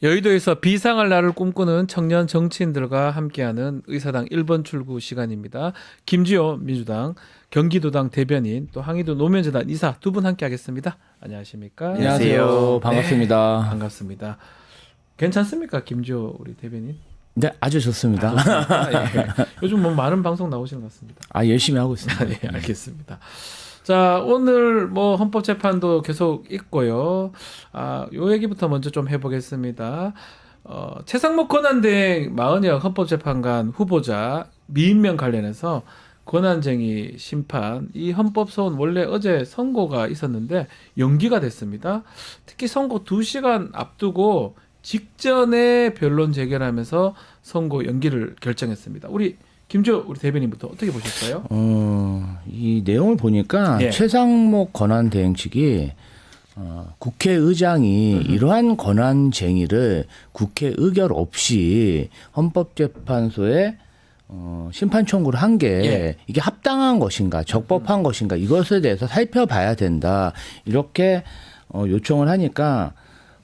여의도에서 비상할 날을 꿈꾸는 청년 정치인들과 함께하는 의사당 1번 출구 시간입니다. 김지호 민주당, 경기도당 대변인, 또 항의도 노무현재단 이사 두 분 함께하겠습니다. 안녕하십니까? 안녕하세요. 반갑습니다. 네, 반갑습니다. 괜찮습니까, 김지호 우리 대변인? 네, 아주 좋습니다. 예. 요즘 뭐 많은 방송 나오시는 것 같습니다. 열심히 하고 있습니다. 네, 알겠습니다. 자, 오늘 뭐 헌법재판도 계속 있고요. 요 얘기부터 먼저 좀 해보겠습니다. 최상목 권한대행 마은혁 헌법재판관 후보자 미임명 관련해서 권한쟁의 심판, 이 헌법소원 원래 어제 선고가 있었는데 연기가 됐습니다. 특히 선고 2시간 앞두고 직전에 변론 재결하면서 선고 연기를 결정했습니다. 우리 김조 우리 대변인부터 어떻게 보셨어요? 이 내용을 보니까 예. 최상목 권한대행 측이 국회의장이 이러한 권한쟁의를 국회 의결 없이 헌법재판소에 심판 청구를 한 게 예. 이게 합당한 것인가 적법한 것인가 이것에 대해서 살펴봐야 된다 이렇게 요청을 하니까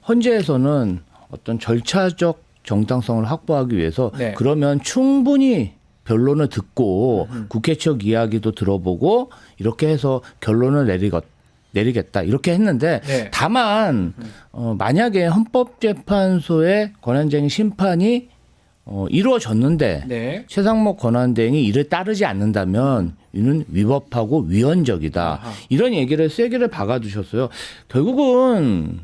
헌재에서는 어떤 절차적 정당성을 확보하기 위해서 네. 그러면 충분히 변론을 듣고 국회 측 이야기도 들어보고 이렇게 해서 결론을 내리겠다 이렇게 했는데 네. 다만 만약에 헌법재판소의 권한쟁의 심판이 이루어졌는데 네. 최상목 권한대행이 이를 따르지 않는다면 이는 위법하고 위헌적이다. 아하. 이런 얘기를 세게를 박아두셨어요. 결국은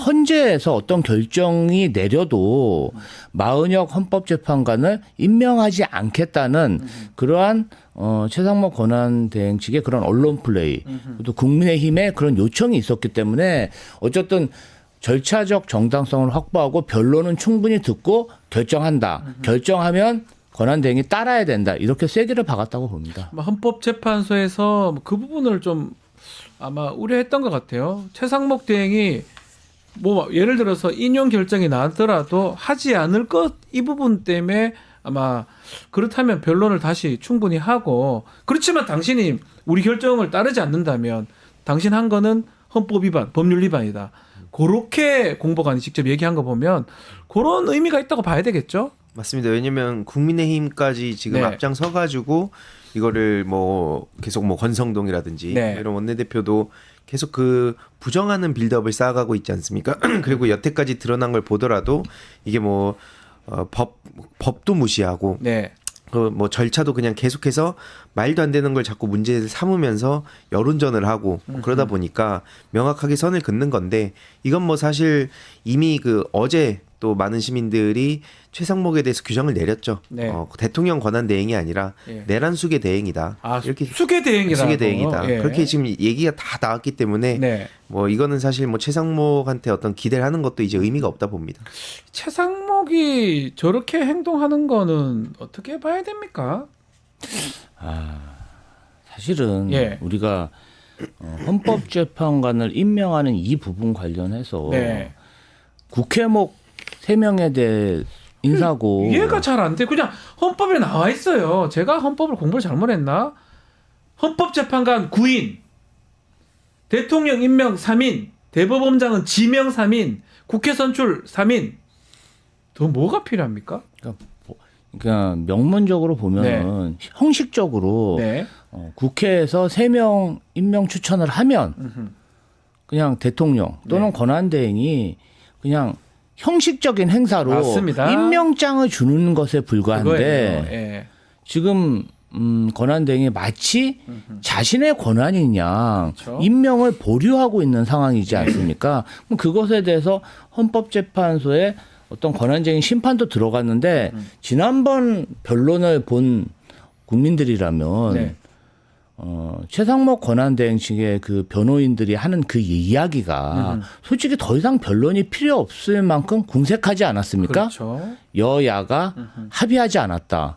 헌재에서 어떤 결정이 내려도 마은혁 헌법재판관을 임명하지 않겠다는 그러한 최상목 권한대행 측의 그런 언론 플레이 또 국민의힘의 그런 요청이 있었기 때문에 어쨌든 절차적 정당성을 확보하고 변론은 충분히 듣고 결정한다. 결정하면 권한대행이 따라야 된다. 이렇게 세게를 박았다고 봅니다. 헌법재판소에서 그 부분을 좀 아마 우려했던 것 같아요. 최상목 대행이 뭐 예를 들어서 인용 결정이 나더라도 하지 않을 것 이 부분 때문에 아마 그렇다면 변론을 다시 충분히 하고 그렇지만 당신이 우리 결정을 따르지 않는다면 당신 한 거는 헌법 위반, 법률 위반이다. 그렇게 공보관이 직접 얘기한 거 보면 그런 의미가 있다고 봐야 되겠죠? 맞습니다. 왜냐면 국민의힘까지 지금 네. 앞장서가지고 이거를 뭐 계속 뭐 권성동이라든지 네. 이런 원내대표도 계속 그 부정하는 빌드업을 쌓아가고 있지 않습니까? 그리고 여태까지 드러난 걸 보더라도 이게 뭐 법도 무시하고 네. 그 뭐 절차도 그냥 계속해서 말도 안 되는 걸 자꾸 문제를 삼으면서 여론전을 하고 그러다 보니까 명확하게 선을 긋는 건데 이건 뭐 사실 이미 그 어제 또 많은 시민들이 최상목에 대해서 규정을 내렸죠. 네. 대통령 권한 대행이 아니라 예. 내란 수계 대행이다. 이렇게 수계 대행이라고. 수계 대행이다. 예. 그렇게 지금 얘기가 다 나왔기 때문에 네. 뭐 이거는 사실 뭐 최상목한테 어떤 기대를 하는 것도 이제 의미가 없다 봅니다. 최상목이 저렇게 행동하는 거는 어떻게 봐야 됩니까? 사실은 예. 우리가 헌법재판관을 임명하는 이 부분 관련해서 네. 국회목 3명에 대해 인사고 이해가 잘 안 돼. 그냥 헌법에 나와 있어요. 제가 헌법을 공부를 잘못했나? 헌법재판관 9인, 대통령 임명 3인, 대법원장은 지명 3인, 국회 선출 3인. 더 뭐가 필요합니까? 그러니까 명문적으로 보면은 형식적으로 네. 국회에서 3명 임명 추천을 하면 음흠. 그냥 대통령 또는 네. 권한대행이 그냥 형식적인 행사로 맞습니다. 임명장을 주는 것에 불과한데 그거예요. 예. 지금 권한대행이 마치 자신의 권한인 양 그렇죠. 임명을 보류하고 있는 상황이지 않습니까? 그럼 그것에 대해서 헌법재판소에 어떤 권한쟁의 심판도 들어갔는데 지난번 변론을 본 국민들이라면 네. 최상목 권한대행 측의 그 변호인들이 하는 그 이야기가 솔직히 더 이상 변론이 필요 없을 만큼 궁색하지 않았습니까? 그렇죠. 여야가 합의하지 않았다.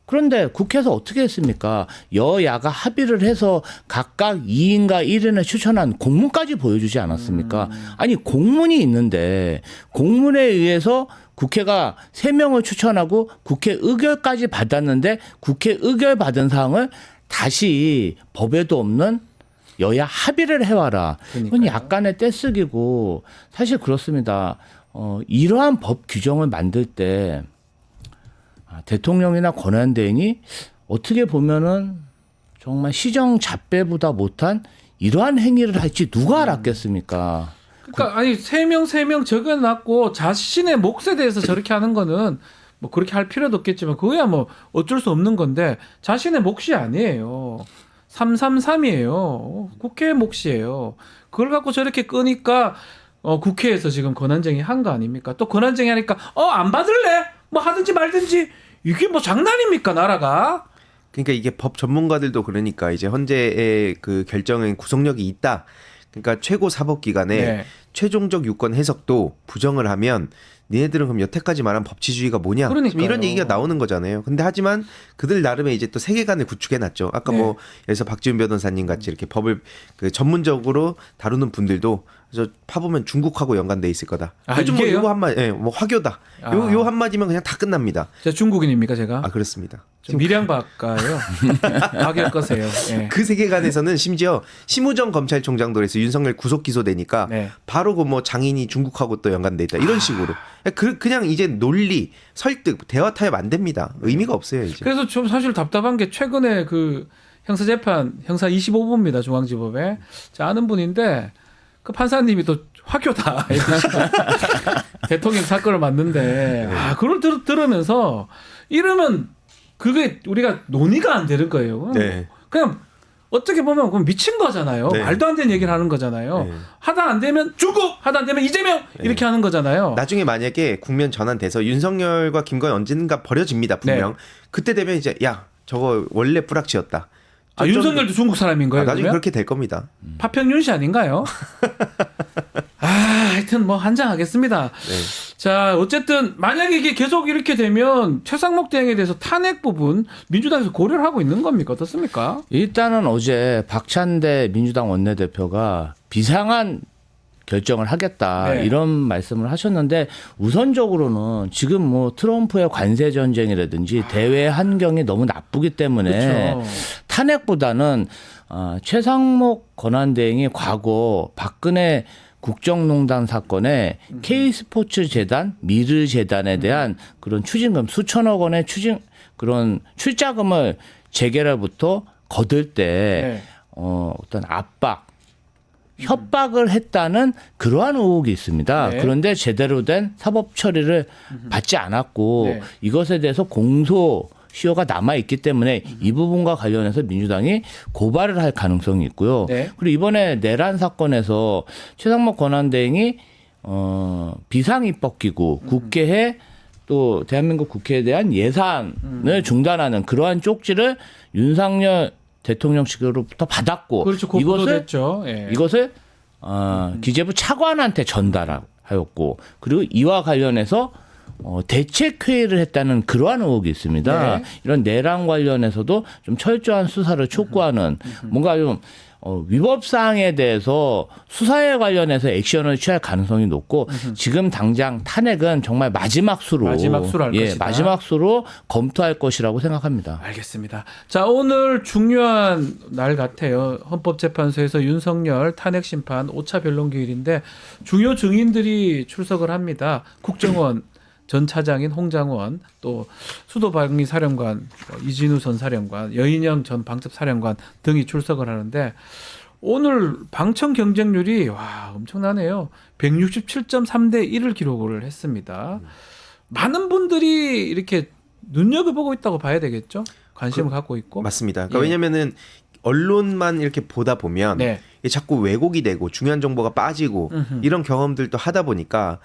그런데 국회에서 어떻게 했습니까? 여야가 합의를 해서 각각 2인과 1인을 추천한 공문까지 보여주지 않았습니까? 아니 공문이 있는데 공문에 의해서 국회가 3명을 추천하고 국회 의결까지 받았는데 국회 의결 받은 사항을 다시 법에도 없는 여야 합의를 해와라. 이건 그러니까요. 약간의 떼쓰기고 사실 그렇습니다. 이러한 법 규정을 만들 때 대통령이나 권한대행이 어떻게 보면은 정말 시정잡배보다 못한 이러한 행위를 할지 누가 알았겠습니까? 그러니까 아니 세 명 적어놨고 자신의 몫에 대해서 저렇게 하는 거는 뭐 그렇게 할 필요도 없겠지만 그거야 뭐 어쩔 수 없는 건데 자신의 몫이 아니에요. 333이에요. 국회의 몫이에요. 그걸 갖고 저렇게 끄니까 국회에서 지금 권한쟁의 한 거 아닙니까? 또 권한쟁의 하니까 안 받을래? 뭐 하든지 말든지 이게 뭐 장난입니까 나라가? 그러니까 이게 법 전문가들도 그러니까 이제 헌재의 그 결정엔 구속력이 있다. 그러니까 최고 사법기관의 네. 최종적 유권 해석도 부정을 하면 니네들은 그럼 여태까지 말한 법치주의가 뭐냐? 지금 그러니까요. 이런 얘기가 나오는 거잖아요. 근데 하지만 그들 나름의 이제 또 세계관을 구축해놨죠. 아까 네. 뭐 여기서 박지훈 변호사님 같이 이렇게 법을 그 전문적으로 다루는 분들도 저 파보면 중국하고 연관돼 있을 거다. 요즘 뭐 이게요? 요거 한마디, 뭐 화교다. 요 한마디면 그냥 다 끝납니다. 제가 중국인입니까 제가? 그렇습니다. 좀 밀양박가예요. 박일 거세요. 예. 그 세계관에서는 심지어 심우정 검찰총장도 그래서 윤석열 구속 기소되니까 네. 바로 그 뭐 장인이 중국하고 또 연관돼 있다 이런 식으로 그냥 이제 논리 설득 대화 타협 안 됩니다. 의미가 없어요 이제. 그래서 좀 사실 답답한 게 최근에 그 형사재판 형사 25부입니다 중앙지법에 자, 아는 분인데 그 판사님이 또 화교다 대통령 사건을 맡는데 그걸 들으면서 이러면 그게 우리가 논의가 안 되는 거예요. 네. 그냥 어떻게 보면 그건 미친 거잖아요. 네. 말도 안 되는 얘기를 하는 거잖아요. 네. 하다 안 되면 중국, 하다 안 되면 이재명 이렇게 하는 거잖아요. 나중에 만약에 국면 전환돼서 윤석열과 김건희 언젠가 버려집니다 분명. 네. 그때 되면 이제 야 저거 원래 뿌락치였다. 윤석열도 중국 사람인 거예요. 나중에 그러면? 그렇게 될 겁니다. 파평윤 씨 아닌가요? 하여튼 뭐 한장하겠습니다. 네. 자, 어쨌든 만약에 이게 계속 이렇게 되면 최상목 대행에 대해서 탄핵 부분 민주당에서 고려를 하고 있는 겁니까? 어떻습니까? 일단은 어제 박찬대 민주당 원내대표가 비상한 결정을 하겠다 네. 이런 말씀을 하셨는데 우선적으로는 지금 뭐 트럼프의 관세 전쟁이라든지 대외 환경이 너무 나쁘기 때문에 그렇죠. 탄핵보다는 최상목 권한대행이 과거 박근혜 국정농단 사건에 K스포츠 재단, 미르 재단에 대한 그런 추징금 수천억 원의 그런 출자금을 재계로부터 거둘 때 네. 어떤 압박, 협박을 했다는 그러한 의혹이 있습니다. 네. 그런데 제대로 된 사법 처리를 받지 않았고 네. 이것에 대해서 공소 시효가 남아 있기 때문에 이 부분과 관련해서 민주당이 고발을 할 가능성이 있고요. 네. 그리고 이번에 내란 사건에서 최상목 권한대행이 비상입법기구 국회에 또 대한민국 국회에 대한 예산을 중단하는 그러한 쪽지를 윤석열 대통령 측으로부터 받았고 그렇죠. 고소도 됐죠. 예. 이것을 기재부 차관한테 전달하였고 그리고 이와 관련해서 대책회의를 했다는 그러한 의혹이 있습니다. 네. 이런 내란 관련해서도 좀 철저한 수사를 촉구하는 뭔가 좀 위법 사항에 대해서 수사에 관련해서 액션을 취할 가능성이 높고 지금 당장 탄핵은 정말 마지막 수로 할 것이다. 마지막 수로 검토할 것이라고 생각합니다. 알겠습니다. 자, 오늘 중요한 날 같아요. 헌법재판소에서 윤석열 탄핵 심판 5차 변론기일인데 주요 증인들이 출석을 합니다. 국정원 전 차장인 홍장원, 또 수도방위 사령관 이진우 전 사령관, 여인영 전 방첩 사령관 등이 출석을 하는데 오늘 방청 경쟁률이 엄청나네요. 167.3대 1을 기록을 했습니다. 많은 분들이 이렇게 눈여겨보고 있다고 봐야 되겠죠? 관심을 갖고 있고. 맞습니다. 그러니까 예. 왜냐면은 언론만 이렇게 보다 보면 네. 이게 자꾸 왜곡이 되고 중요한 정보가 빠지고 이런 경험들도 하다 보니까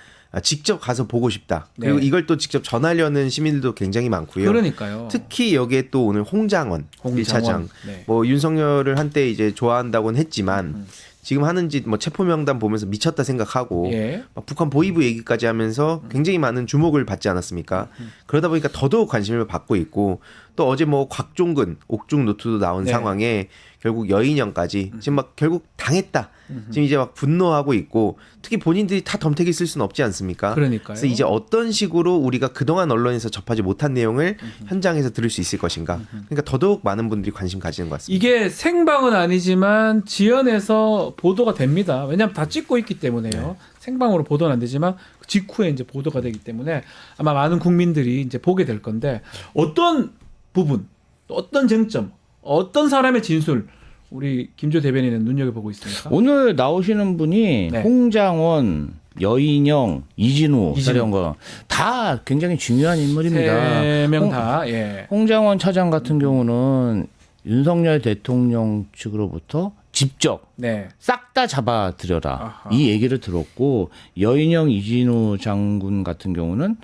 직접 가서 보고 싶다. 그리고 네. 이걸 또 직접 전하려는 시민들도 굉장히 많고요. 그러니까요. 특히 여기에 또 오늘 홍장원 1차장 네. 뭐 윤석열을 한때 이제 좋아한다고는 했지만 지금 하는 짓 뭐 체포 명단 보면서 미쳤다 생각하고 예. 막 북한 보위부 얘기까지 하면서 굉장히 많은 주목을 받지 않았습니까? 그러다 보니까 더더욱 관심을 받고 있고 또 어제 뭐 곽종근 옥중 노트도 나온 네. 상황에 결국 여인형까지 지금 막 결국 당했다. 지금 이제 막 분노하고 있고 특히 본인들이 다 덤태기 쓸 수는 없지 않습니까? 그러니까요. 그래서 이제 어떤 식으로 우리가 그동안 언론에서 접하지 못한 내용을 현장에서 들을 수 있을 것인가? 그러니까 더더욱 많은 분들이 관심 가지는 것 같습니다. 이게 생방은 아니지만 지연해서 보도가 됩니다. 왜냐하면 다 찍고 있기 때문에요. 생방으로 보도는 안 되지만 그 직후에 이제 보도가 되기 때문에 아마 많은 국민들이 이제 보게 될 건데 어떤 부분, 어떤 쟁점, 어떤 사람의 진술 우리 김조 대변인은 눈여겨보고 있습니까? 오늘 나오시는 분이 네. 홍장원, 여인영, 이진우 사령관 다 굉장히 중요한 인물입니다. 세 명 다. 예. 홍장원 차장 같은 경우는 윤석열 대통령 측으로부터 직접 네. 싹 다 잡아들여라 아하. 이 얘기를 들었고 이진우 장군 같은 경우는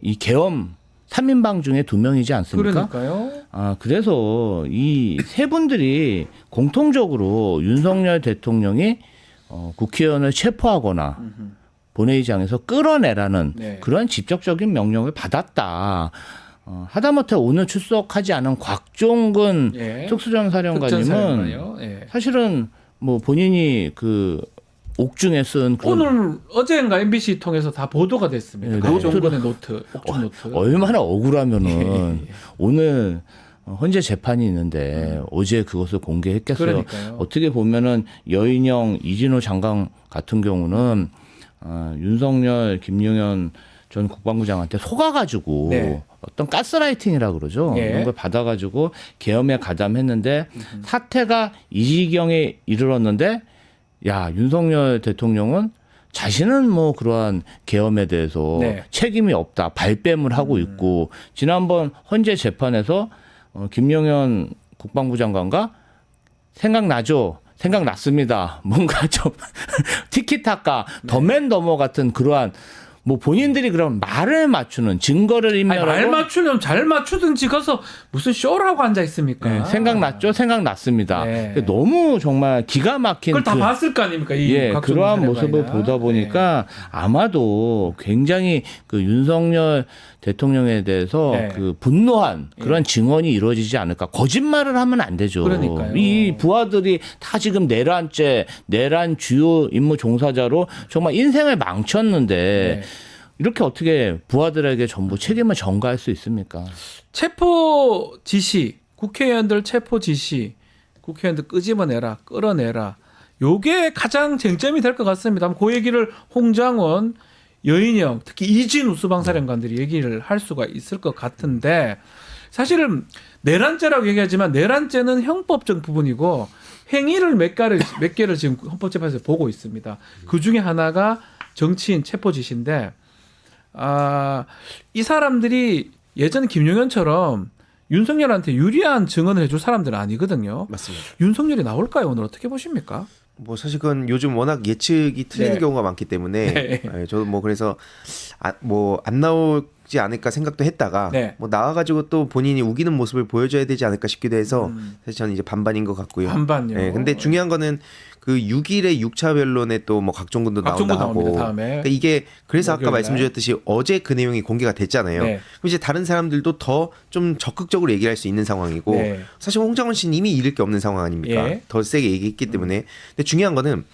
이 계엄 3인방 중에 2명이지 않습니까? 그러니까요. 그래서 이 세 분들이 공통적으로 윤석열 대통령이 국회의원을 체포하거나 본회의장에서 끌어내라는 네. 그런 직접적인 명령을 받았다. 하다못해 오늘 출석하지 않은 곽종근 예. 특수전사령관님은 특전사령관이요. 예. 사실은 뭐 본인이 그 옥중에 쓴 그런 오늘 어제인가 MBC 통해서 다 보도가 됐습니다. 네, 박종근의 노트, 옥중 노트. 얼마나 억울하면은 예. 오늘 헌재 재판이 있는데 어제 그것을 공개했겠어요. 그러니까요. 어떻게 보면은 여인영, 이진호 장관 같은 경우는 윤석열, 김용현 전 국방부장한테 속아가지고 네. 어떤 가스라이팅이라 그러죠. 예. 이런 걸 받아가지고 계엄에 가담했는데 사태가 이 지경에 이르렀는데 야 윤석열 대통령은 자신은 뭐 그러한 계엄에 대해서 네. 책임이 없다 발뺌을 하고 있고 지난번 헌재 재판에서 김용현 국방부 장관과 생각나죠? 생각났습니다. 뭔가 좀 티키타카, 덤앤더머 같은 그러한 뭐 본인들이 그런 말을 맞추는 증거를 아니, 인멸하고 말 맞추면 잘 맞추든지 가서 무슨 쇼라고 앉아 있습니까? 네, 생각났죠? 생각났습니다. 네. 너무 정말 기가 막힌 그걸 다 봤을 거 아닙니까? 이 각종 그러한 사령관이나. 모습을 보다 보니까 아마도 굉장히 그 윤석열 대통령에 대해서 네. 그 분노한 그런 증언이 이루어지지 않을까. 거짓말을 하면 안 되죠. 그러니까요. 이 부하들이 다 지금 내란 주요 임무 종사자로 정말 인생을 망쳤는데 네. 이렇게 어떻게 부하들에게 전부 책임을 전가할 수 있습니까? 체포 지시, 국회의원들 체포 지시, 국회의원들 끄집어내라, 끌어내라. 요게 가장 쟁점이 될 것 같습니다. 그 얘기를 홍장원, 여인영, 특히 이진우 수방사령관들이 얘기를 할 수가 있을 것 같은데 사실은 내란죄라고 얘기하지만 내란죄는 형법적 부분이고 행위를 몇 개를 지금 헌법재판소에서 보고 있습니다. 그 중에 하나가 정치인 체포 지시인데 이 사람들이 예전 김용현처럼 윤석열한테 유리한 증언을 해줄 사람들은 아니거든요. 맞습니다. 윤석열이 나올까요? 오늘 어떻게 보십니까? 뭐 사실 그건 요즘 워낙 예측이 틀리는 네. 경우가 많기 때문에 네. 저도 뭐 그래서 뭐 안 나오지 않을까 생각도 했다가 네. 뭐 나와가지고 또 본인이 우기는 모습을 보여줘야 되지 않을까 싶기도 해서 사실 저는 이제 반반인 것 같고요. 반반요. 네, 근데 중요한 거는 그 6일에 6차 변론에 또 뭐 각종군도 각종군 나온다 하고 나옵니다, 다음에. 그러니까 이게 그래서 아까 목요일 날. 말씀드렸듯이 어제 그 내용이 공개가 됐잖아요. 네. 그럼 이제 다른 사람들도 더 좀 적극적으로 얘기할 수 있는 상황이고 네. 사실 홍장원 씨는 이미 잃을 게 없는 상황 아닙니까? 예. 더 세게 얘기했기 때문에. 근데 중요한 거는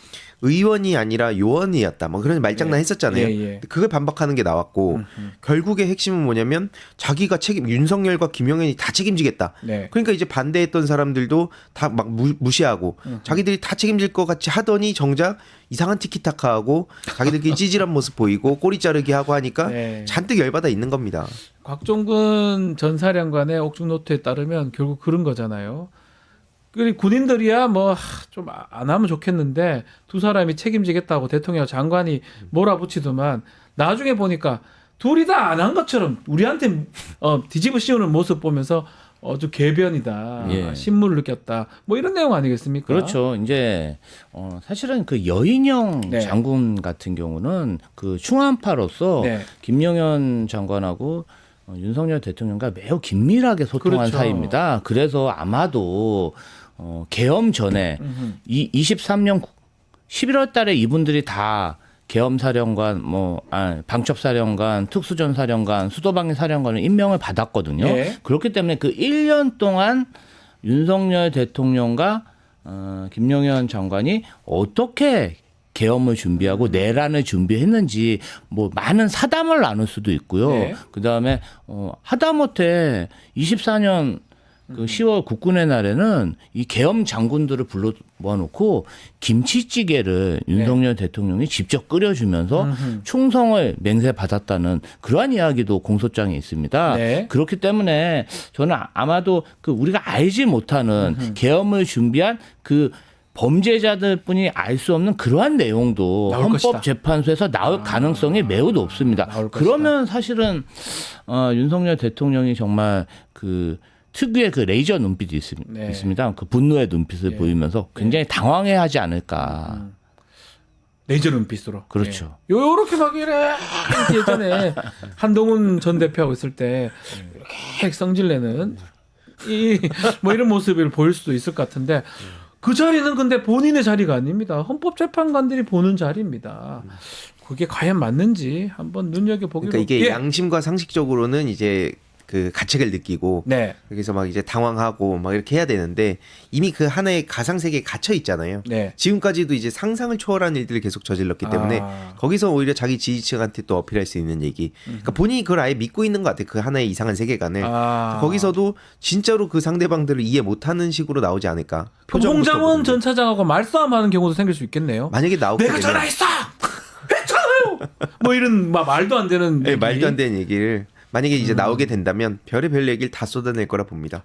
의원이 아니라 요원이었다. 뭐 그런 말장난 했었잖아요. 예, 예. 근데 그걸 반박하는 게 나왔고 결국의 핵심은 뭐냐면 자기가 윤석열과 김용현이 다 책임지겠다. 네. 그러니까 이제 반대했던 사람들도 다 막 무시하고 자기들이 다 책임질 것 같이 하더니 정작 이상한 티키타카하고 자기들끼리 찌질한 모습 보이고 꼬리 자르기 하고 하니까 네. 잔뜩 열받아 있는 겁니다. 곽종근 전 사령관의 옥중 노트에 따르면 결국 그런 거잖아요. 그리고 군인들이야 뭐 좀 안 하면 좋겠는데 두 사람이 책임지겠다고 대통령 장관이 몰아붙이더만 나중에 보니까 둘이 다 안 한 것처럼 우리한테 뒤집어 씌우는 모습 보면서 좀 개변이다, 예. 신물을 느꼈다, 뭐 이런 내용 아니겠습니까? 그렇죠. 이제 사실은 그 여인영 네. 장군 같은 경우는 그 충안파로서 네. 김용현 장관하고 윤석열 대통령과 매우 긴밀하게 소통한 그렇죠. 사이입니다. 그래서 아마도 계엄 전에 23년 11월 달에 이분들이 다 계엄사령관, 방첩사령관, 특수전사령관, 수도방위사령관을 임명을 받았거든요. 네. 그렇기 때문에 그 1년 동안 윤석열 대통령과 김용현 장관이 어떻게 계엄을 준비하고 내란을 준비했는지 뭐 많은 사담을 나눌 수도 있고요. 네. 그다음에 하다못해 24년 그 10월 국군의 날에는 이 계엄 장군들을 불러 모아놓고 김치찌개를 윤석열 대통령이 직접 끓여주면서 충성을 맹세받았다는 그러한 이야기도 공소장에 있습니다. 네. 그렇기 때문에 저는 아마도 그 우리가 알지 못하는 계엄을 준비한 그 범죄자들뿐이 알 수 없는 그러한 내용도 나올 것이다. 헌법재판소에서 나올 가능성이 매우 높습니다. 나올 것이다. 그러면 사실은 윤석열 대통령이 정말 그 특유의 그 레이저 눈빛이 네. 있습니다. 그 분노의 눈빛을 네. 보이면서 굉장히 당황해하지 않을까. 레이저 눈빛으로. 그렇죠. 예. 요렇게 막 이래 이렇게 예전에 한동훈 전 대표하고 있을 때 이렇게 성질내는 이 뭐 이런 모습을 보일 수도 있을 것 같은데 그 자리는 근데 본인의 자리가 아닙니다. 헌법재판관들이 보는 자리입니다. 그게 과연 맞는지 한번 눈여겨보기로. 그러니까 이게 예. 양심과 상식적으로는 이제 그 가책을 느끼고 네. 여기서 막 이제 당황하고 막 이렇게 해야 되는데 이미 그 하나의 가상 세계에 갇혀 있잖아요. 네. 지금까지도 이제 상상을 초월한 일들을 계속 저질렀기 때문에 아. 거기서 오히려 자기 지지층한테 또 어필할 수 있는 얘기. 그러니까 본인이 그걸 아예 믿고 있는 것 같아요. 그 하나의 이상한 세계관을. 아. 거기서도 진짜로 그 상대방들을 이해 못하는 식으로 나오지 않을까. 그럼 표정부터 홍장원 보는데. 전 차장하고 말싸움하는 경우도 생길 수 있겠네요. 만약에 나오게 내가 되면 전화했어. 했잖아요. 뭐 이런 막 말도 안 되는. 네, 얘기. 말도 안 되는 얘기를 만약에 이제 나오게 된다면 별의별 얘기를 다 쏟아낼 거라 봅니다.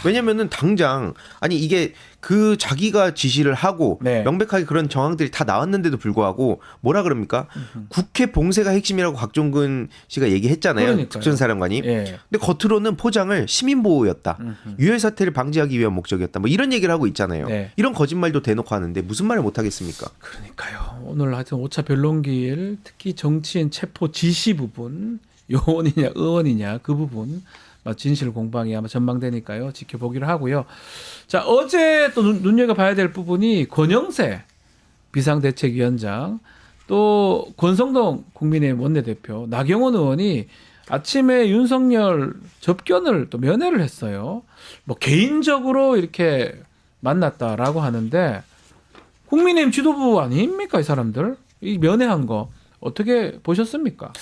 왜냐면은 당장 아니 이게 그 자기가 지시를 하고 네. 명백하게 그런 정황들이 다 나왔는데도 불구하고 뭐라 그럽니까? 국회 봉쇄가 핵심이라고 곽종근 씨가 얘기했잖아요. 그러니까요. 특전사령관이. 예. 근데 겉으로는 포장을 시민보호였다. 유혈 사태를 방지하기 위한 목적이었다. 뭐 이런 얘기를 하고 있잖아요. 네. 이런 거짓말도 대놓고 하는데 무슨 말을 못 하겠습니까? 그러니까요. 오늘 하여튼 5차 변론기일 특히 정치인 체포 지시 부분 요원이냐 의원이냐 그 부분 진실 공방이 아마 전망되니까요. 지켜보기로 하고요. 자 어제 또 눈여겨봐야 될 부분이 권영세 비상대책위원장 또 권성동 국민의힘 원내대표 나경원 의원이 아침에 윤석열 접견을 또 면회를 했어요. 뭐 개인적으로 이렇게 만났다라고 하는데 국민의힘 지도부 아닙니까 이 사람들? 이 면회한 거 어떻게 보셨습니까?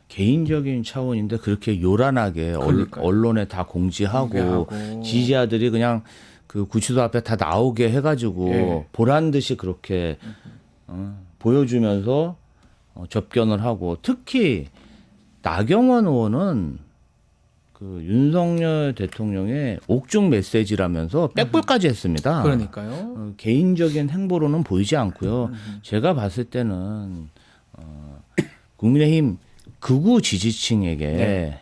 개인적인 차원인데 그렇게 요란하게 그러니까요. 언론에 다 공지하고 지지자들이 그냥 그 구치소 앞에 다 나오게 해가지고 예. 보란 듯이 그렇게 보여주면서 접견을 하고 특히 나경원 의원은 그 윤석열 대통령의 옥중 메시지라면서 백불까지 했습니다. 그러니까요. 개인적인 행보로는 보이지 않고요. 제가 봤을 때는 국민의힘 극우 지지층에게 네.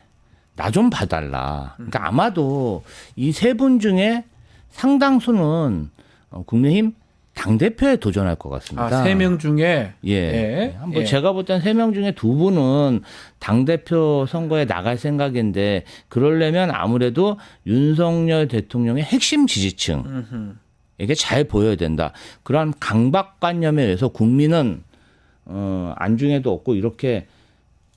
나 좀 봐달라. 그러니까 아마도 이 세 분 중에 상당수는 국민의힘 당대표에 도전할 것 같습니다. 3명 중에 예. 뭐 제가 볼 땐 3명 중에 2분은 당대표 선거에 나갈 생각인데 그러려면 아무래도 윤석열 대통령의 핵심 지지층에게 잘 보여야 된다. 그러한 강박관념에 의해서 국민은 안중에도 없고 이렇게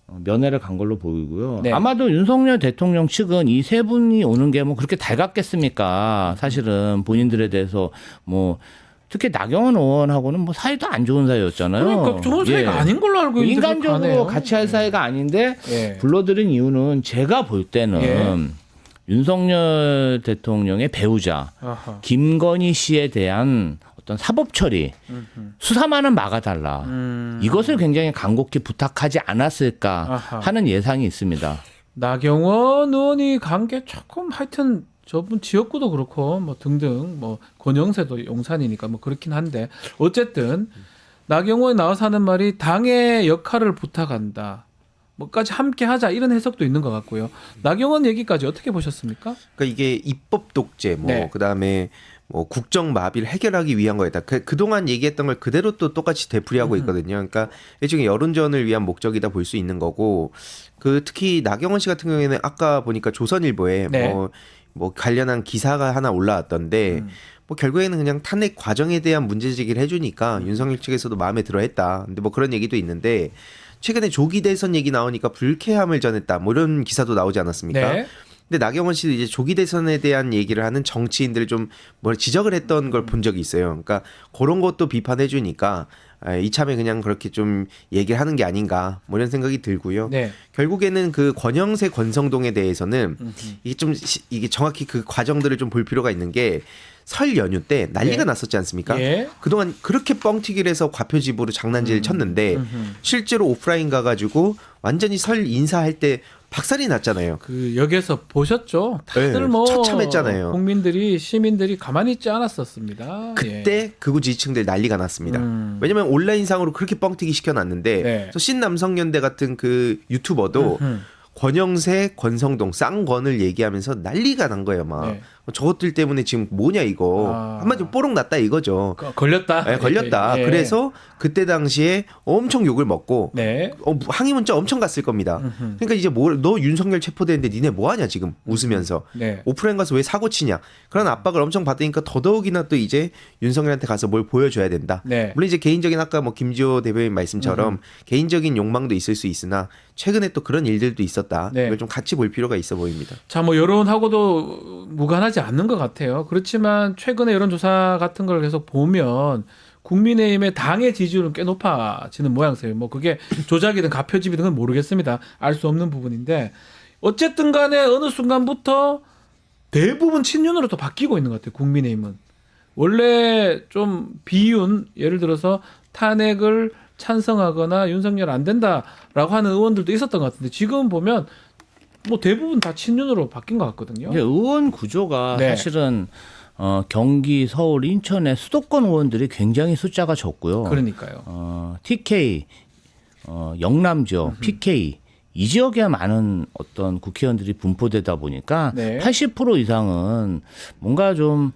면회를 간 걸로 보이고요. 네. 아마도 윤석열 대통령 측은 이 세 분이 오는 게 뭐 그렇게 달갑겠습니까? 사실은 본인들에 대해서 뭐 특히 나경원 의원하고는 뭐 사이도 안 좋은 사이였잖아요. 그러니까 좋은 사이가 아닌 걸로 알고 있는데 인간적으로 그렇게 하네요. 같이 할 사이가 아닌데 예. 불러들인 이유는 제가 볼 때는 예. 윤석열 대통령의 배우자 아하. 김건희 씨에 대한 어떤 사법 처리 수사만은 막아달라. 이것을 굉장히 간곡히 부탁하지 않았을까 아하. 하는 예상이 있습니다. 나경원 의원이 간 게 조금 하여튼 저분 지역구도 그렇고 뭐 등등 뭐 권영세도 용산이니까 뭐 그렇긴 한데 어쨌든 나경원이 나와서 하는 말이 당의 역할을 부탁한다. 뭐까지 함께 하자 이런 해석도 있는 것 같고요. 나경원 얘기까지 어떻게 보셨습니까? 그러니까 이게 입법 독재 뭐 네. 그다음에 뭐 국정 마비를 해결하기 위한 거였다. 그동안 얘기했던 걸 그대로 또 똑같이 되풀이하고 있거든요. 그러니까 일종의 여론전을 위한 목적이다 볼 수 있는 거고 그 특히 나경원 씨 같은 경우에는 아까 보니까 조선일보에 네. 뭐 관련한 기사가 하나 올라왔던데 뭐 결국에는 그냥 탄핵 과정에 대한 문제 제기를 해주니까 윤석열 측에서도 마음에 들어했다. 근데 뭐 그런 얘기도 있는데 최근에 조기 대선 얘기 나오니까 불쾌함을 전했다. 뭐 이런 기사도 나오지 않았습니까? 네. 근데 나경원 씨도 이제 조기 대선에 대한 얘기를 하는 정치인들을 좀 뭘 지적을 했던 걸 본 적이 있어요. 그러니까 그런 것도 비판해 주니까 이참에 그냥 그렇게 좀 얘기를 하는 게 아닌가 뭐 이런 생각이 들고요. 네. 결국에는 그 권영세 권성동에 대해서는 이게 좀 이게 정확히 그 과정들을 좀 볼 필요가 있는 게 설 연휴 때 난리가 예. 났었지 않습니까? 예. 그동안 그렇게 뻥튀기를 해서 과표집으로 장난질을 쳤는데 실제로 오프라인 가가지고 완전히 설 인사할 때 박살이 났잖아요. 그 역에서 보셨죠? 다들 네, 뭐 처참했잖아요. 국민들이 시민들이 가만히 있지 않았었습니다. 그때 극우 지지층들 난리가 났습니다. 음. 왜냐면 온라인상으로 그렇게 뻥튀기 시켜놨는데 네. 그래서 신남성연대 같은 그 유튜버도 권영세, 권성동, 쌍권을 얘기하면서 난리가 난 거예요. 막 네. 저것들 때문에 지금 뭐냐 이거 아. 한마디로 뽀록 났다 이거죠. 걸렸다. 네, 걸렸다. 예. 그래서 그때 당시에 엄청 욕을 먹고 네. 항의 문자 엄청 갔을 겁니다. 그러니까 이제 너 윤석열 체포되는데 니네 뭐 하냐 지금 웃으면서 네. 오프라인 가서 왜 사고 치냐 그런 압박을 엄청 받으니까 더더욱이나 또 이제 윤석열한테 가서 뭘 보여줘야 된다. 네. 물론 이제 개인적인 아까 뭐 김지호 대변인 말씀처럼 개인적인 욕망도 있을 수 있으나 최근에 또 그런 일들도 있었다. 네. 이걸 좀 같이 볼 필요가 있어 보입니다. 자, 뭐 여론하고도 무관하지 않는 것 같아요. 그렇지만 최근에 여론조사 같은 걸 계속 보면 국민의힘의 당의 지지율은 꽤 높아지는 모양새예요. 뭐 그게 조작이든 가표집이든 건 모르겠습니다. 알 수 없는 부분인데 어쨌든 간에 어느 순간부터 대부분 친윤으로 또 바뀌고 있는 것 같아요. 국민의힘은. 원래 좀 비윤, 예를 들어서 탄핵을 찬성하거나 윤석열 안 된다라고 하는 의원들도 있었던 것 같은데 지금 보면 뭐 대부분 다 친윤으로 바뀐 것 같거든요. 이게 의원 구조가 네. 사실은 경기, 서울, 인천의 수도권 의원들이 굉장히 숫자가 적고요. 그러니까요. TK, 영남 지역, PK 이 지역에 많은 어떤 국회의원들이 분포되다 보니까 네. 80% 이상은 뭔가 좀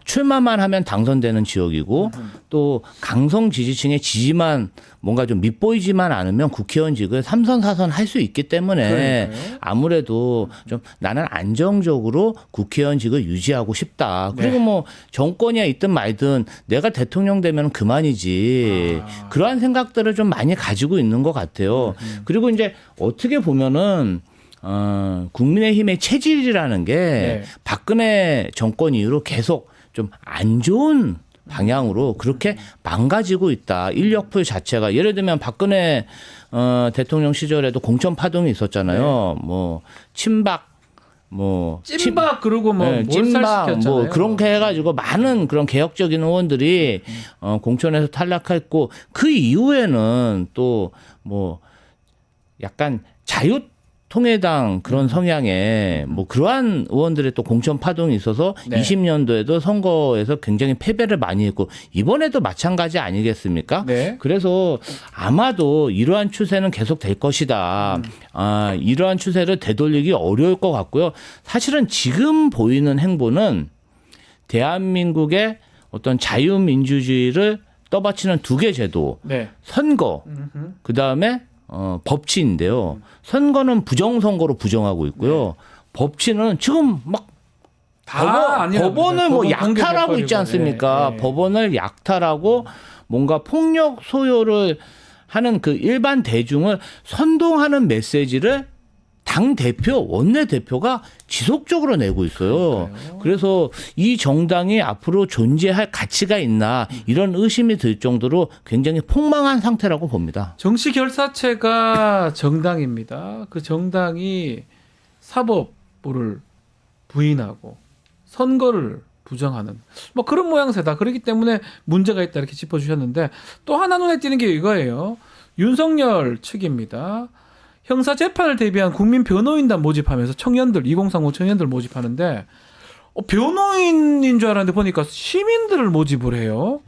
출마만 하면 당선되는 지역이고 또 강성 지지층의 지지만 뭔가 좀 밉보이지만 않으면 국회의원직을 3선 4선 할 수 있기 때문에 그러니까요. 아무래도 좀 나는 안정적으로 국회의원직을 유지하고 싶다. 네. 그리고 뭐 정권이 있든 말든 내가 대통령 되면 그만이지. 그러한 생각들을 좀 많이 가지고 있는 것 같아요. 그리고 이제 어떻게 보면은 국민의힘의 체질이라는 게 네. 박근혜 정권 이후로 계속 좀 안 좋은 방향으로 그렇게 망가지고 있다. 인력풀 자체가 예를 들면 박근혜 대통령 시절에도 공천 파동이 있었잖아요. 뭐 친박 뭐 찐박 그러고 뭐 네, 찐박 몰살시켰잖아요. 뭐 그런 게 해가지고 많은 그런 개혁적인 의원들이 공천에서 탈락했고 그 이후에는 또 뭐 약간 자유통일당 그런 성향의 뭐 그러한 의원들의 또 공천 파동이 있어서 네. 20년도에도 선거에서 굉장히 패배를 많이 했고 이번에도 마찬가지 아니겠습니까? 네. 그래서 아마도 이러한 추세는 계속 될 것이다. 이러한 추세를 되돌리기 어려울 것 같고요. 사실은 지금 보이는 행보는 대한민국의 어떤 자유민주주의를 떠받치는 두 개 제도, 네. 선거, 그 다음에 법치인데요. 선거는 부정선거로 부정하고 있고요. 법치는 지금 막 법원을 뭐 법원 공개 약탈하고 있지 돼버리고. 않습니까? 네. 법원을 약탈하고 뭔가 폭력 소요를 하는 그 일반 대중을 선동하는 메시지를 당 대표, 원내 대표가 지속적으로 내고 있어요. 그래서 이 정당이 앞으로 존재할 가치가 있나 이런 의심이 들 정도로 굉장히 폭망한 상태라고 봅니다. 정치 결사체가 정당입니다. 그 정당이 사법부를 부인하고 선거를 부정하는 뭐 그런 모양새다. 그렇기 때문에 문제가 있다 이렇게 짚어주셨는데 또 하나 눈에 띄는 게 이거예요. 윤석열 측입니다. 형사 재판을 대비한 국민 변호인단 모집하면서 청년들 2030 청년들 모집하는데 변호인인 줄 알았는데 보니까 시민들을 모집을 해요.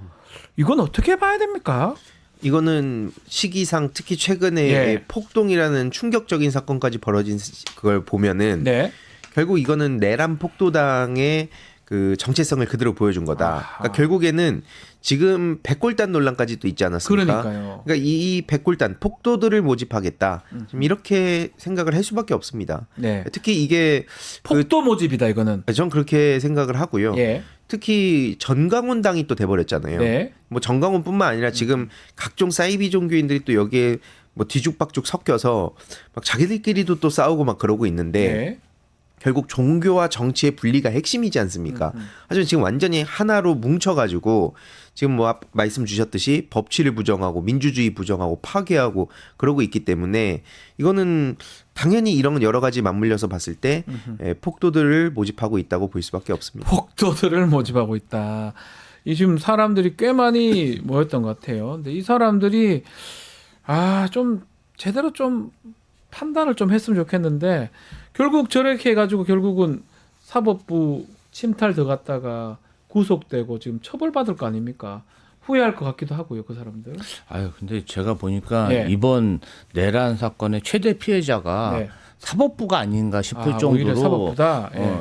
이건 어떻게 봐야 됩니까? 이거는 시기상 특히 최근에 예. 폭동이라는 충격적인 사건까지 벌어진 그걸 보면은 네. 결국 이거는 내란 폭도당의 그 정체성을 그대로 보여준 거다. 아하. 그러니까 결국에는 지금 백골단 논란까지 또 있지 않았습니까? 그러니까요. 그러니까 이 백골단 폭도들을 모집하겠다. 좀 이렇게 생각을 할 수밖에 없습니다. 네. 특히 이게 폭도 모집이다 이거는. 전 그렇게 생각을 하고요. 예. 특히 전강훈 당이 또 돼버렸잖아요. 네. 뭐 전강훈뿐만 아니라 지금 각종 사이비 종교인들이 또 여기에 뭐 뒤죽박죽 섞여서 막 자기들끼리도 또 싸우고 막 그러고 있는데 네. 결국 종교와 정치의 분리가 핵심이지 않습니까? 하지만 지금 완전히 하나로 뭉쳐가지고 지금 뭐 말씀 주셨듯이 법치를 부정하고 민주주의 부정하고 파괴하고 그러고 있기 때문에 이거는 당연히 이런 여러 가지 맞물려서 봤을 때 폭도들을 모집하고 있다고 볼 수밖에 없습니다. 폭도들을 모집하고 있다. 이 지금 사람들이 꽤 많이 모였던 것 같아요. 근데 이 사람들이 좀 제대로 좀 판단을 좀 했으면 좋겠는데 결국 저렇게 해가지고 결국은 사법부 침탈 들어갔다가 구속되고 지금 처벌받을 거 아닙니까? 후회할 것 같기도 하고요, 그 사람들. 근데 제가 보니까 네. 이번 내란 사건의 최대 피해자가 네. 사법부가 아닌가 싶을 정도로 오히려 사법부다. 예.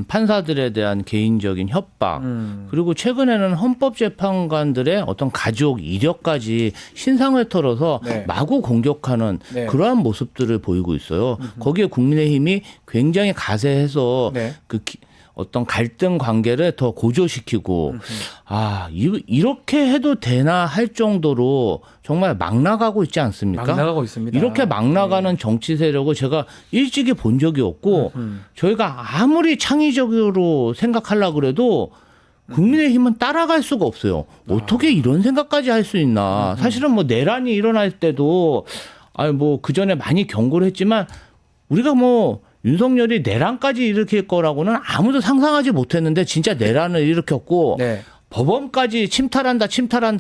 판사들에 대한 개인적인 협박 그리고 최근에는 헌법재판관들의 어떤 가족 이력까지 신상을 털어서 네. 마구 공격하는 네. 그러한 모습들을 보이고 있어요. 거기에 국민의힘이 굉장히 가세해서 네. 어떤 갈등 관계를 더 고조시키고 이렇게 해도 되나 할 정도로 정말 막 나가고 있지 않습니까? 막 나가고 있습니다. 이렇게 막 나가는 정치 세력을 제가 일찍이 본 적이 없고 저희가 아무리 창의적으로 생각하려고 그래도 국민의힘은 따라갈 수가 없어요. 어떻게 이런 생각까지 할 수 있나. 사실은 뭐 내란이 일어날 때도 그 전에 많이 경고를 했지만 우리가 윤석열이 내란까지 일으킬 거라고는 아무도 상상하지 못했는데 진짜 내란을 일으켰고 네. 법원까지 침탈한다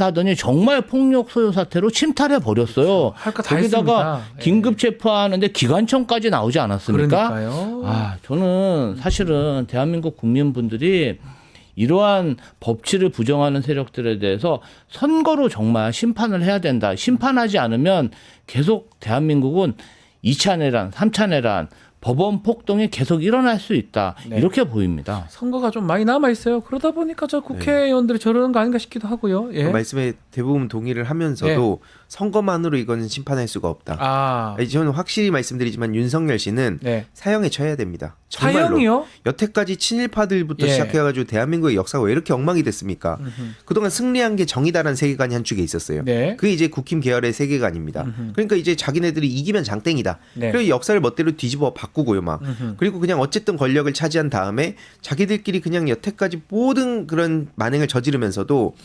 하더니 정말 폭력 소요 사태로 침탈해 버렸어요. 할 거 다 거기다가 했습니다. 긴급 체포하는데 기관청까지 나오지 않았습니까? 그러니까요. 저는 사실은 대한민국 국민분들이 이러한 법치를 부정하는 세력들에 대해서 선거로 정말 심판을 해야 된다. 심판하지 않으면 계속 대한민국은 2차 내란, 3차 내란, 법원 폭동이 계속 일어날 수 있다. 네. 이렇게 보입니다. 선거가 좀 많이 남아 있어요. 그러다 보니까 저 국회의원들이 저러는 거 아닌가 싶기도 하고요. 예. 그 말씀에 대부분 동의를 하면서도 선거만으로 이거는 심판할 수가 없다. 저는 확실히 말씀드리지만 윤석열 씨는 네. 사형에 처해야 됩니다. 정말로. 사형이요? 여태까지 친일파들부터 예. 시작해가지고 대한민국의 역사가 왜 이렇게 엉망이 됐습니까? 그동안 승리한 게 정의다라는 세계관이 한쪽에 있었어요. 네. 그게 이제 국힘 계열의 세계관입니다. 그러니까 이제 자기네들이 이기면 장땡이다. 네. 그리고 역사를 멋대로 뒤집어 바꾸고요, 막. 그리고 그냥 어쨌든 권력을 차지한 다음에 자기들끼리 그냥 여태까지 모든 그런 만행을 저지르면서도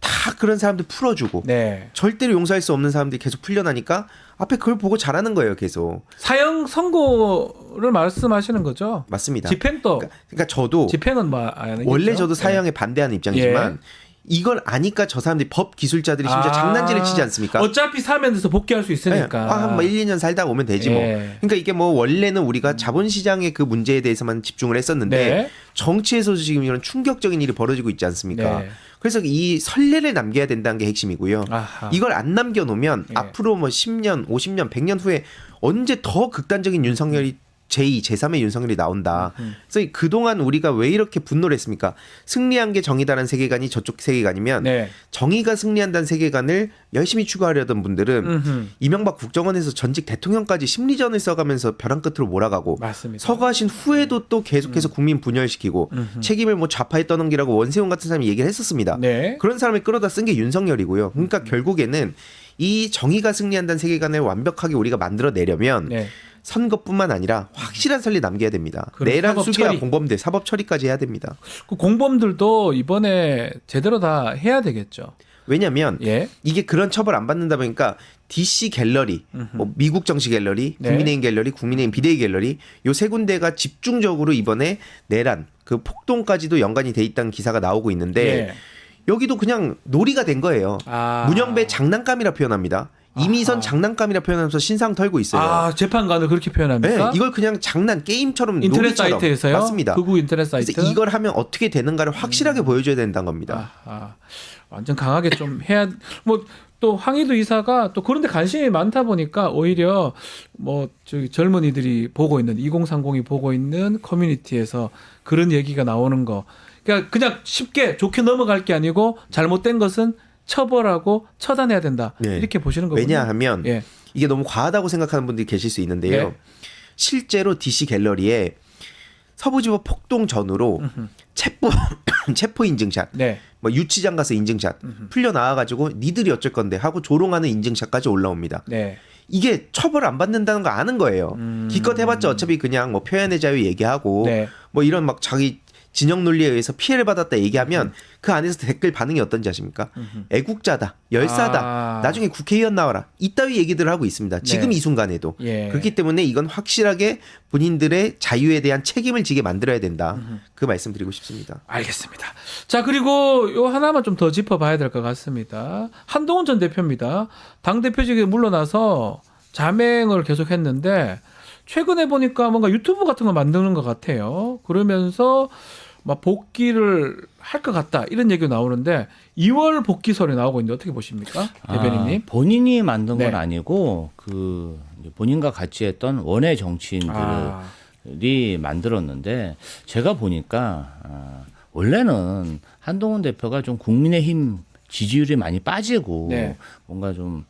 다 그런 사람들 풀어주고 네. 절대로 용서할 수 없는 사람들이 계속 풀려나니까 앞에 그걸 보고 잘하는 거예요, 계속. 사형 선고를 말씀하시는 거죠? 맞습니다. 집행도 그러니까 저도 집행은 아니겠죠? 원래 저도 사형에 반대하는 입장이지만 이걸 아니까 저 사람들이 법 기술자들이 심지어 장난질을 치지 않습니까? 어차피 사면에서 복귀할 수 있으니까. 한 1, 2년 살다 오면 되지 뭐. 그러니까 이게 뭐 원래는 우리가 자본시장의 그 문제에 대해서만 집중을 했었는데 네. 정치에서도 지금 이런 충격적인 일이 벌어지고 있지 않습니까? 네. 그래서 이 선례를 남겨야 된다는 게 핵심이고요. 아하. 이걸 안 남겨놓으면 앞으로 뭐 10년, 50년, 100년 후에 언제 더 극단적인 윤석열이 제2, 제3의 윤석열이 나온다. 그래서 그동안 우리가 왜 이렇게 분노를 했습니까? 승리한 게 정의다라는 세계관이 저쪽 세계관이면 정의가 승리한다는 세계관을 열심히 추구하려던 분들은 이명박 국정원에서 전직 대통령까지 심리전을 써가면서 벼랑 끝으로 몰아가고 맞습니다. 서거하신 후에도 또 계속해서 국민 분열시키고 책임을 뭐 좌파에 떠넘기라고 원세훈 같은 사람이 얘기를 했었습니다. 네. 그런 사람을 끌어다 쓴 게 윤석열이고요. 그러니까 결국에는 이 정의가 승리한다는 세계관을 완벽하게 우리가 만들어내려면 선거뿐만 아니라 확실한 선례 남겨야 됩니다. 내란 사법 수비와 처리. 공범들 사법 처리까지 해야 됩니다. 그 공범들도 이번에 제대로 다 해야 되겠죠. 왜냐하면 이게 그런 처벌 안 받는다 보니까 DC 갤러리, 뭐 미국 정치 갤러리, 국민의힘 갤러리, 국민의힘 비대위 갤러리 요 세 군데가 집중적으로 이번에 내란 그 폭동까지도 연관이 돼 있다는 기사가 나오고 있는데 여기도 그냥 놀이가 된 거예요. 문영배 장난감이라 표현합니다. 이미선 장난감이라 표현하면서 신상 털고 있어요. 재판관을 그렇게 표현합니까? 네, 이걸 그냥 장난 게임처럼 인터넷 놀이처럼. 사이트에서요? 맞습니다. 극우 인터넷 사이트. 그래서 이걸 하면 어떻게 되는가를 확실하게 보여줘야 된다는 겁니다. 완전 강하게 좀 해야. 뭐 또 황희도 이사가 또 그런데 관심이 많다 보니까 오히려 뭐 저기 젊은이들이 보고 있는 2030이 보고 있는 커뮤니티에서 그런 얘기가 나오는 거. 그러니까 그냥 쉽게 좋게 넘어갈 게 아니고 잘못된 것은 처벌하고 처단해야 된다. 이렇게 보시는 거군요. 왜냐하면 이게 너무 과하다고 생각하는 분들이 계실 수 있는데요. 실제로 DC 갤러리에 서부지법 폭동 전후로 체포 인증샷, 네. 뭐 유치장 가서 인증샷 풀려 나와가지고 니들이 어쩔 건데 하고 조롱하는 인증샷까지 올라옵니다. 네. 이게 처벌 안 받는다는 거 아는 거예요. 기껏 해봤자 어차피 그냥 뭐 표현의 자유 얘기하고 네. 뭐 이런 막 자기 진영 논리에 의해서 피해를 받았다 얘기하면 그 안에서 댓글 반응이 어떤지 아십니까? 애국자다, 열사다, 아. 나중에 국회의원 나와라 이따위 얘기들을 하고 있습니다. 지금 네. 이 순간에도. 예. 그렇기 때문에 이건 확실하게 본인들의 자유에 대한 책임을 지게 만들어야 된다. 그 말씀 드리고 싶습니다. 알겠습니다. 자, 그리고 요 하나만 좀 더 짚어봐야 될 것 같습니다. 한동훈 전 대표입니다. 당대표직에 물러나서 자맹을 계속했는데 최근에 보니까 뭔가 유튜브 같은 거 만드는 것 같아요. 그러면서 막 복귀를 할 것 같다 이런 얘기가 나오는데 2월 복귀설이 나오고 있는데 어떻게 보십니까, 대변인님? 본인이 만든 건 네. 아니고 그 본인과 같이 했던 원외 정치인들이 아, 만들었는데 제가 보니까 원래는 한동훈 대표가 좀 국민의힘 지지율이 많이 빠지고 네. 뭔가 좀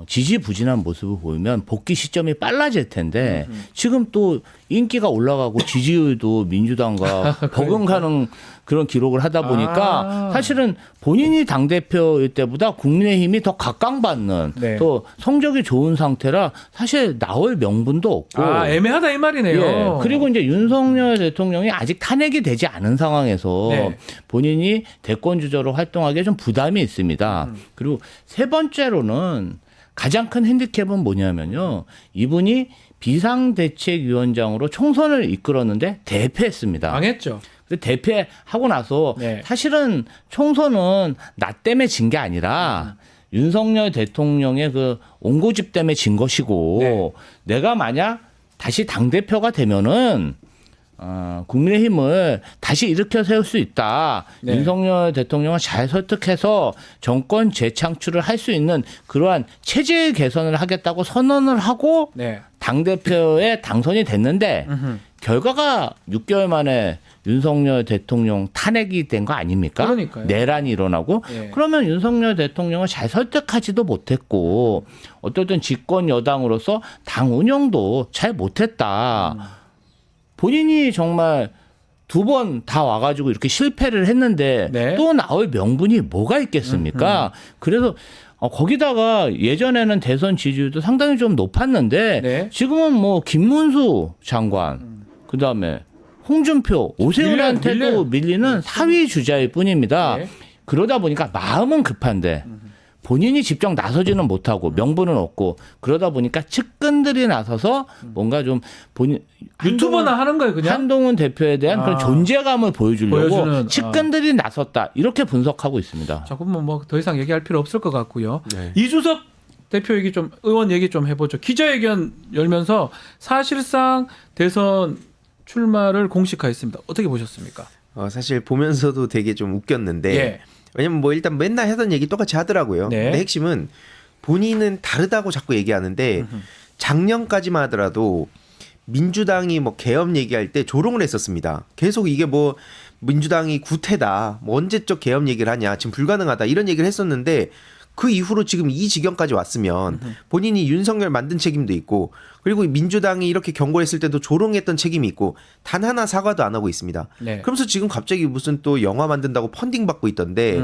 지지부진한 모습을 보이면 복귀 시점이 빨라질 텐데 지금 또 인기가 올라가고 지지율도 민주당과 버금가는 그런 기록을 하다 보니까 아. 사실은 본인이 당대표일 때보다 국민의힘이 더 각광받는 네. 또 성적이 좋은 상태라 사실 나올 명분도 없고 애매하다 이 말이네요. 예. 그리고 이제 윤석열 대통령이 아직 탄핵이 되지 않은 상황에서 네. 본인이 대권 주자로 활동하기에 좀 부담이 있습니다. 그리고 세 번째로는 가장 큰 핸디캡은 뭐냐면요. 이분이 비상대책위원장으로 총선을 이끌었는데 대패했습니다. 망했죠. 근데 대패하고 나서 네. 사실은 총선은 나 때문에 진 게 아니라 윤석열 대통령의 그 온고집 때문에 진 것이고 네. 내가 만약 다시 당대표가 되면은 국민의힘을 다시 일으켜 세울 수 있다. 네. 윤석열 대통령을 잘 설득해서 정권 재창출을 할 수 있는 그러한 체질 개선을 하겠다고 선언을 하고 네. 당대표에 당선이 됐는데 결과가 6개월 만에 윤석열 대통령 탄핵이 된 거 아닙니까? 그러니까요. 내란이 일어나고 예. 그러면 윤석열 대통령을 잘 설득하지도 못했고 어쨌든 집권 여당으로서 당 운영도 잘 못했다. 본인이 정말 두 번 다 와가지고 이렇게 실패를 했는데 네. 또 나올 명분이 뭐가 있겠습니까? 그래서 거기다가 예전에는 대선 지지율도 상당히 좀 높았는데 네. 지금은 뭐 김문수 장관 그다음에 홍준표, 오세훈한테도 밀려요. 밀리는 사위 주자일 뿐입니다. 네. 그러다 보니까 마음은 급한데 본인이 직접 나서지는 못하고 명분은 없고 그러다 보니까 측근들이 나서서 뭔가 좀 본인 유튜버나 하는 거예요, 그냥? 한동훈 대표에 대한 그런 존재감을 보여주려고 보여주는, 측근들이 나섰다 이렇게 분석하고 있습니다. 자, 그러면 뭐 더 이상 얘기할 필요 없을 것 같고요. 네. 이준석 대표 얘기 좀, 의원 얘기 좀 해보죠. 기자회견 열면서 사실상 대선 출마를 공식화했습니다. 어떻게 보셨습니까? 사실 보면서도 되게 좀 웃겼는데 예. 왜냐면 뭐 일단 맨날 하던 얘기 똑같이 하더라고요. 네. 근데 핵심은 본인은 다르다고 자꾸 얘기하는데 작년까지만 하더라도 민주당이 뭐 개헌 얘기할 때 조롱을 했었습니다. 계속 이게 뭐 민주당이 구태다, 뭐 언제적 개헌 얘기를 하냐, 지금 불가능하다 이런 얘기를 했었는데 그 이후로 지금 이 지경까지 왔으면 본인이 윤석열 만든 책임도 있고 그리고 민주당이 이렇게 경고했을 때도 조롱했던 책임이 있고 단 하나 사과도 안 하고 있습니다. 네. 그러면서 지금 갑자기 무슨 또 영화 만든다고 펀딩 받고 있던데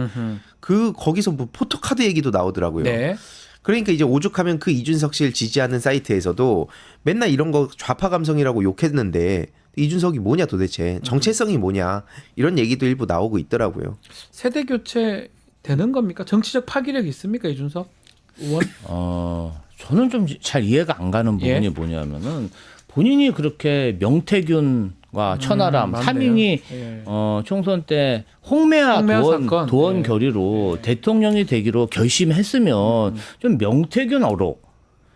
그 거기서 뭐 포토카드 얘기도 나오더라고요. 네. 그러니까 이제 오죽하면 그 이준석 씨를 지지하는 사이트에서도 맨날 이런 거 좌파 감성이라고 욕했는데 이준석이 뭐냐 도대체 정체성이 뭐냐 이런 얘기도 일부 나오고 있더라고요. 세대 교체 되는 겁니까? 정치적 파기력이 있습니까, 이준석 의원? 저는 좀 잘 이해가 안 가는 부분이 예? 뭐냐면은 본인이 그렇게 명태균과 천하람 맞네요. 3인이 예. 총선 때 홍매화 사건. 도원 예. 결의로 대통령이 되기로 결심했으면 좀 명태균 어록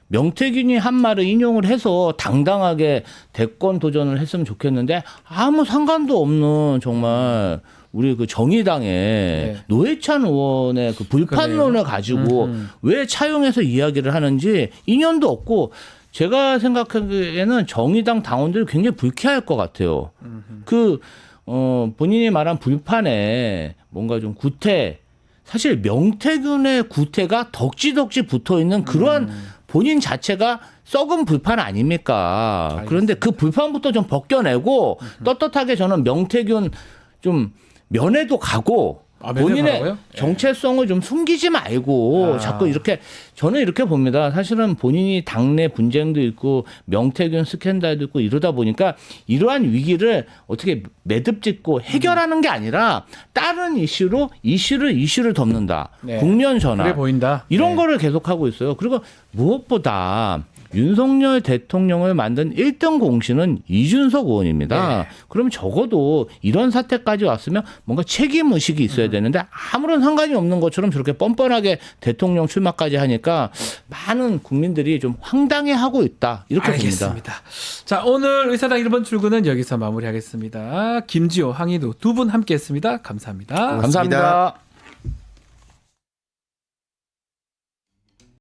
명태균이 한 말을 인용을 해서 당당하게 대권 도전을 했으면 좋겠는데 아무 상관도 없는 정말 우리 그 정의당의 노회찬 의원의 그 불판론을 가지고 왜 차용해서 이야기를 하는지 인연도 없고 제가 생각하기에는 정의당 당원들이 굉장히 불쾌할 것 같아요. 본인이 말한 불판에 뭔가 좀 구태 사실 명태균의 구태가 덕지덕지 붙어 있는 그러한 본인 자체가 썩은 불판 아닙니까? 그런데 그 불판부터 좀 벗겨내고 떳떳하게 저는 명태균 좀 면회도 가고 아, 면회 본인의 가라고요? 정체성을 좀 숨기지 말고 아. 자꾸 이렇게 저는 이렇게 봅니다. 사실은 본인이 당내 분쟁도 있고 명태균 스캔들도 있고 이러다 보니까 이러한 위기를 어떻게 매듭짓고 해결하는 게 아니라 다른 이슈를 덮는다. 네. 국면 전환. 그래 보인다. 이런 네. 거를 계속하고 있어요. 그리고 무엇보다 윤석열 대통령을 만든 1등 공신은 이준석 의원입니다. 네. 그럼 적어도 이런 사태까지 왔으면 뭔가 책임 의식이 있어야 되는데 아무런 상관이 없는 것처럼 저렇게 뻔뻔하게 대통령 출마까지 하니까 많은 국민들이 좀 황당해하고 있다. 이렇게 봅니다. 알겠습니다. 자, 오늘 의사당 1번 출근은 여기서 마무리하겠습니다. 김지호, 황희도 두 분 함께했습니다. 감사합니다. 고맙습니다. 감사합니다.